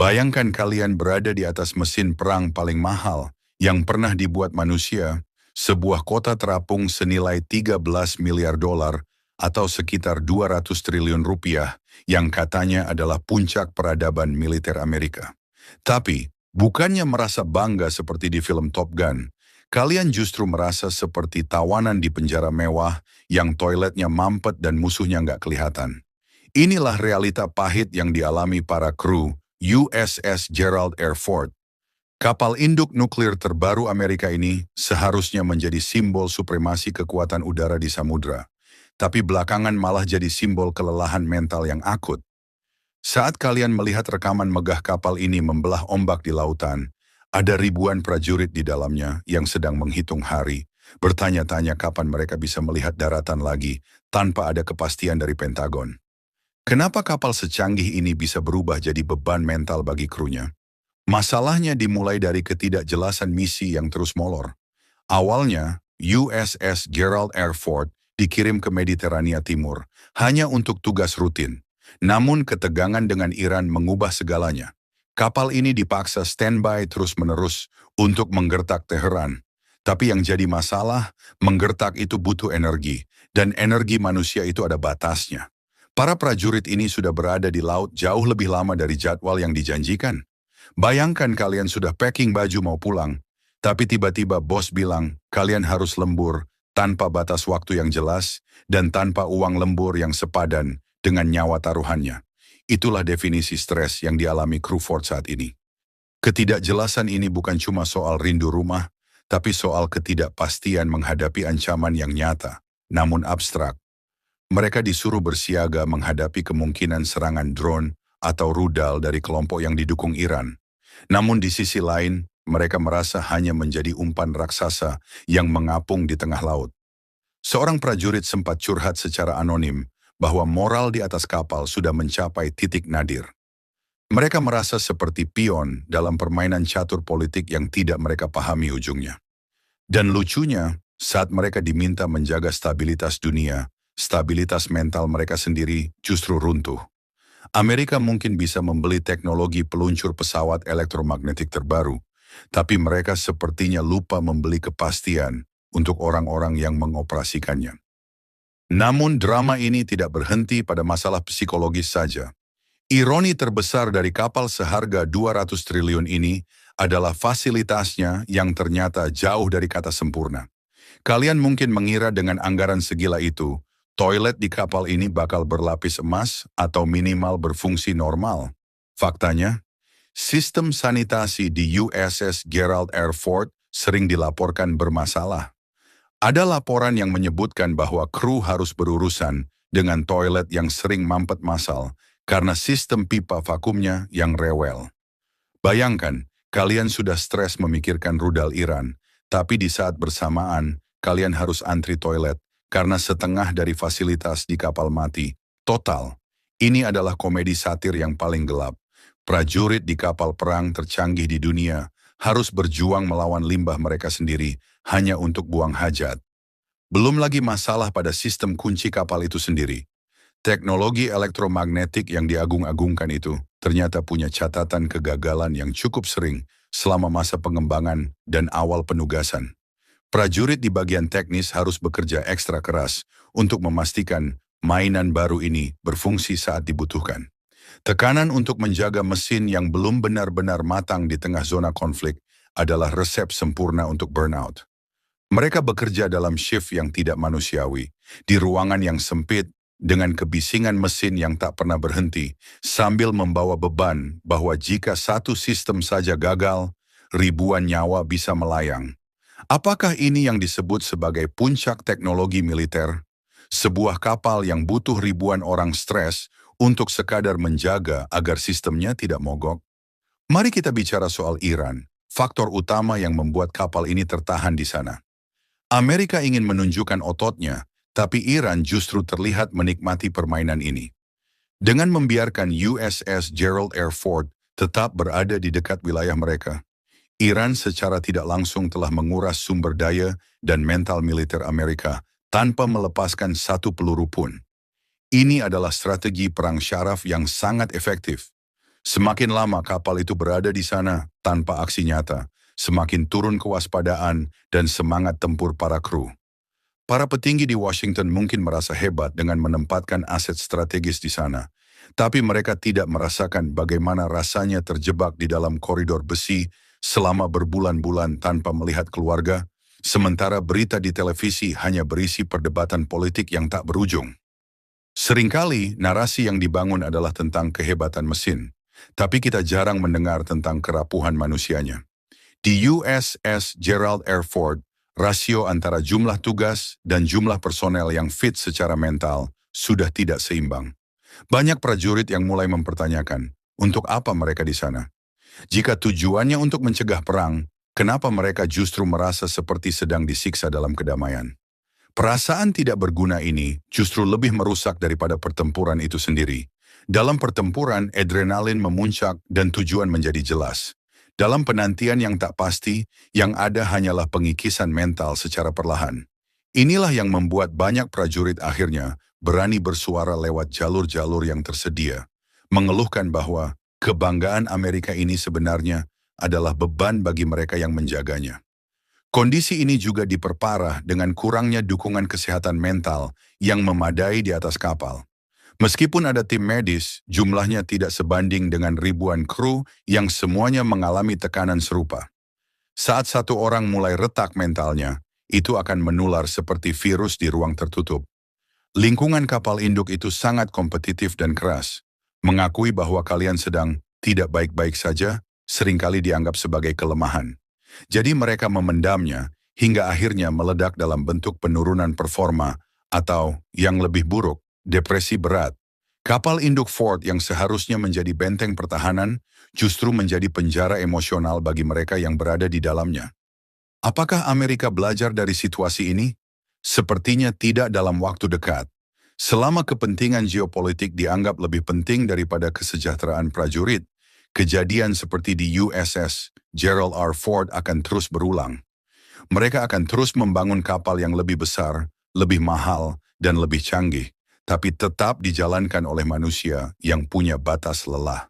Bayangkan kalian berada di atas mesin perang paling mahal yang pernah dibuat manusia, sebuah kota terapung senilai 13 miliar dolar atau sekitar 200 triliun rupiah yang katanya adalah puncak peradaban militer Amerika. Tapi, bukannya merasa bangga seperti di film Top Gun, kalian justru merasa seperti tawanan di penjara mewah yang toiletnya mampet dan musuhnya nggak kelihatan. Inilah realita pahit yang dialami para kru USS Gerald R. Ford. Kapal induk nuklir terbaru Amerika ini seharusnya menjadi simbol supremasi kekuatan udara di samudra. Tapi belakangan malah jadi simbol kelelahan mental yang akut. Saat kalian melihat rekaman megah kapal ini membelah ombak di lautan, ada ribuan prajurit di dalamnya yang sedang menghitung hari, bertanya-tanya kapan mereka bisa melihat daratan lagi tanpa ada kepastian dari Pentagon. Kenapa kapal secanggih ini bisa berubah jadi beban mental bagi krunya? Masalahnya dimulai dari ketidakjelasan misi yang terus molor. Awalnya, USS Gerald R. Ford dikirim ke Mediterania Timur hanya untuk tugas rutin. Namun ketegangan dengan Iran mengubah segalanya. Kapal ini dipaksa standby terus-menerus untuk menggertak Teheran. Tapi yang jadi masalah, menggertak itu butuh energi, dan energi manusia itu ada batasnya. Para prajurit ini sudah berada di laut jauh lebih lama dari jadwal yang dijanjikan. Bayangkan kalian sudah packing baju mau pulang, tapi tiba-tiba bos bilang kalian harus lembur tanpa batas waktu yang jelas dan tanpa uang lembur yang sepadan dengan nyawa taruhannya. Itulah definisi stres yang dialami kru Ford saat ini. Ketidakjelasan ini bukan cuma soal rindu rumah, tapi soal ketidakpastian menghadapi ancaman yang nyata, namun abstrak. Mereka disuruh bersiaga menghadapi kemungkinan serangan drone atau rudal dari kelompok yang didukung Iran. Namun di sisi lain, mereka merasa hanya menjadi umpan raksasa yang mengapung di tengah laut. Seorang prajurit sempat curhat secara anonim bahwa moral di atas kapal sudah mencapai titik nadir. Mereka merasa seperti pion dalam permainan catur politik yang tidak mereka pahami ujungnya. Dan lucunya, saat mereka diminta menjaga stabilitas dunia, stabilitas mental mereka sendiri justru runtuh. Amerika mungkin bisa membeli teknologi peluncur pesawat elektromagnetik terbaru, tapi mereka sepertinya lupa membeli kepastian untuk orang-orang yang mengoperasikannya. Namun drama ini tidak berhenti pada masalah psikologis saja. Ironi terbesar dari kapal seharga 200 triliun ini adalah fasilitasnya yang ternyata jauh dari kata sempurna. Kalian mungkin mengira dengan anggaran segila itu, toilet di kapal ini bakal berlapis emas atau minimal berfungsi normal. Faktanya, sistem sanitasi di USS Gerald R. Ford sering dilaporkan bermasalah. Ada laporan yang menyebutkan bahwa kru harus berurusan dengan toilet yang sering mampet massal karena sistem pipa vakumnya yang rewel. Bayangkan, kalian sudah stres memikirkan rudal Iran, tapi di saat bersamaan, kalian harus antri toilet karena setengah dari fasilitas di kapal mati. Total, ini adalah komedi satir yang paling gelap. Prajurit di kapal perang tercanggih di dunia harus berjuang melawan limbah mereka sendiri hanya untuk buang hajat. Belum lagi masalah pada sistem kunci kapal itu sendiri. Teknologi elektromagnetik yang diagung-agungkan itu ternyata punya catatan kegagalan yang cukup sering selama masa pengembangan dan awal penugasan. Prajurit di bagian teknis harus bekerja ekstra keras untuk memastikan mainan baru ini berfungsi saat dibutuhkan. Tekanan untuk menjaga mesin yang belum benar-benar matang di tengah zona konflik adalah resep sempurna untuk burnout. Mereka bekerja dalam shift yang tidak manusiawi, di ruangan yang sempit, dengan kebisingan mesin yang tak pernah berhenti, sambil membawa beban bahwa jika satu sistem saja gagal, ribuan nyawa bisa melayang. Apakah ini yang disebut sebagai puncak teknologi militer? Sebuah kapal yang butuh ribuan orang stres untuk sekadar menjaga agar sistemnya tidak mogok? Mari kita bicara soal Iran, faktor utama yang membuat kapal ini tertahan di sana. Amerika ingin menunjukkan ototnya, tapi Iran justru terlihat menikmati permainan ini. Dengan membiarkan USS Gerald R. Ford tetap berada di dekat wilayah mereka, Iran secara tidak langsung telah menguras sumber daya dan mental militer Amerika tanpa melepaskan satu peluru pun. Ini adalah strategi perang syaraf yang sangat efektif. Semakin lama kapal itu berada di sana tanpa aksi nyata, semakin turun kewaspadaan dan semangat tempur para kru. Para petinggi di Washington mungkin merasa hebat dengan menempatkan aset strategis di sana, tapi mereka tidak merasakan bagaimana rasanya terjebak di dalam koridor besi selama berbulan-bulan tanpa melihat keluarga, sementara berita di televisi hanya berisi perdebatan politik yang tak berujung. Seringkali narasi yang dibangun adalah tentang kehebatan mesin, tapi kita jarang mendengar tentang kerapuhan manusianya. Di USS Gerald R. Ford, rasio antara jumlah tugas dan jumlah personel yang fit secara mental sudah tidak seimbang. Banyak prajurit yang mulai mempertanyakan, untuk apa mereka di sana? Jika tujuannya untuk mencegah perang, kenapa mereka justru merasa seperti sedang disiksa dalam kedamaian? Perasaan tidak berguna ini justru lebih merusak daripada pertempuran itu sendiri. Dalam pertempuran, adrenalin memuncak dan tujuan menjadi jelas. Dalam penantian yang tak pasti, yang ada hanyalah pengikisan mental secara perlahan. Inilah yang membuat banyak prajurit akhirnya berani bersuara lewat jalur-jalur yang tersedia, mengeluhkan bahwa kebanggaan Amerika ini sebenarnya adalah beban bagi mereka yang menjaganya. Kondisi ini juga diperparah dengan kurangnya dukungan kesehatan mental yang memadai di atas kapal. Meskipun ada tim medis, jumlahnya tidak sebanding dengan ribuan kru yang semuanya mengalami tekanan serupa. Saat satu orang mulai retak mentalnya, itu akan menular seperti virus di ruang tertutup. Lingkungan kapal induk itu sangat kompetitif dan keras. Mengakui bahwa kalian sedang tidak baik-baik saja, seringkali dianggap sebagai kelemahan. Jadi mereka memendamnya hingga akhirnya meledak dalam bentuk penurunan performa atau yang lebih buruk, depresi berat. Kapal induk Ford yang seharusnya menjadi benteng pertahanan justru menjadi penjara emosional bagi mereka yang berada di dalamnya. Apakah Amerika belajar dari situasi ini? Sepertinya tidak dalam waktu dekat. Selama kepentingan geopolitik dianggap lebih penting daripada kesejahteraan prajurit, kejadian seperti di USS Gerald R. Ford akan terus berulang. Mereka akan terus membangun kapal yang lebih besar, lebih mahal, dan lebih canggih, tapi tetap dijalankan oleh manusia yang punya batas lelah.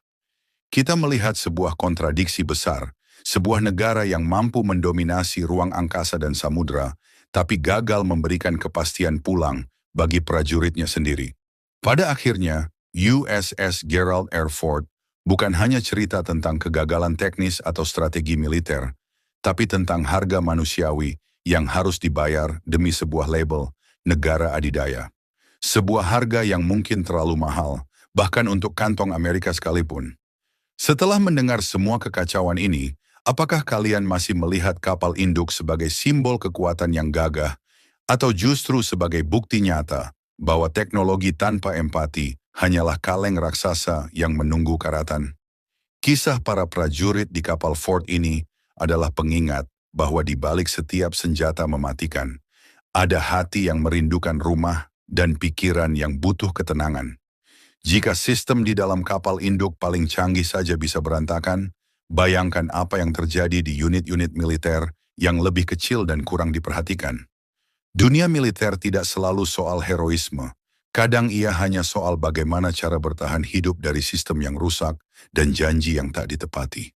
Kita melihat sebuah kontradiksi besar, sebuah negara yang mampu mendominasi ruang angkasa dan samudra, tapi gagal memberikan kepastian pulang bagi prajuritnya sendiri. Pada akhirnya, USS Gerald R. Ford bukan hanya cerita tentang kegagalan teknis atau strategi militer, tapi tentang harga manusiawi yang harus dibayar demi sebuah label negara adidaya. Sebuah harga yang mungkin terlalu mahal, bahkan untuk kantong Amerika sekalipun. Setelah mendengar semua kekacauan ini, apakah kalian masih melihat kapal induk sebagai simbol kekuatan yang gagah, atau justru sebagai bukti nyata bahwa teknologi tanpa empati hanyalah kaleng raksasa yang menunggu karatan? Kisah para prajurit di kapal Ford ini adalah pengingat bahwa di balik setiap senjata mematikan, ada hati yang merindukan rumah dan pikiran yang butuh ketenangan. Jika sistem di dalam kapal induk paling canggih saja bisa berantakan, bayangkan apa yang terjadi di unit-unit militer yang lebih kecil dan kurang diperhatikan. Dunia militer tidak selalu soal heroisme. Kadang ia hanya soal bagaimana cara bertahan hidup dari sistem yang rusak dan janji yang tak ditepati.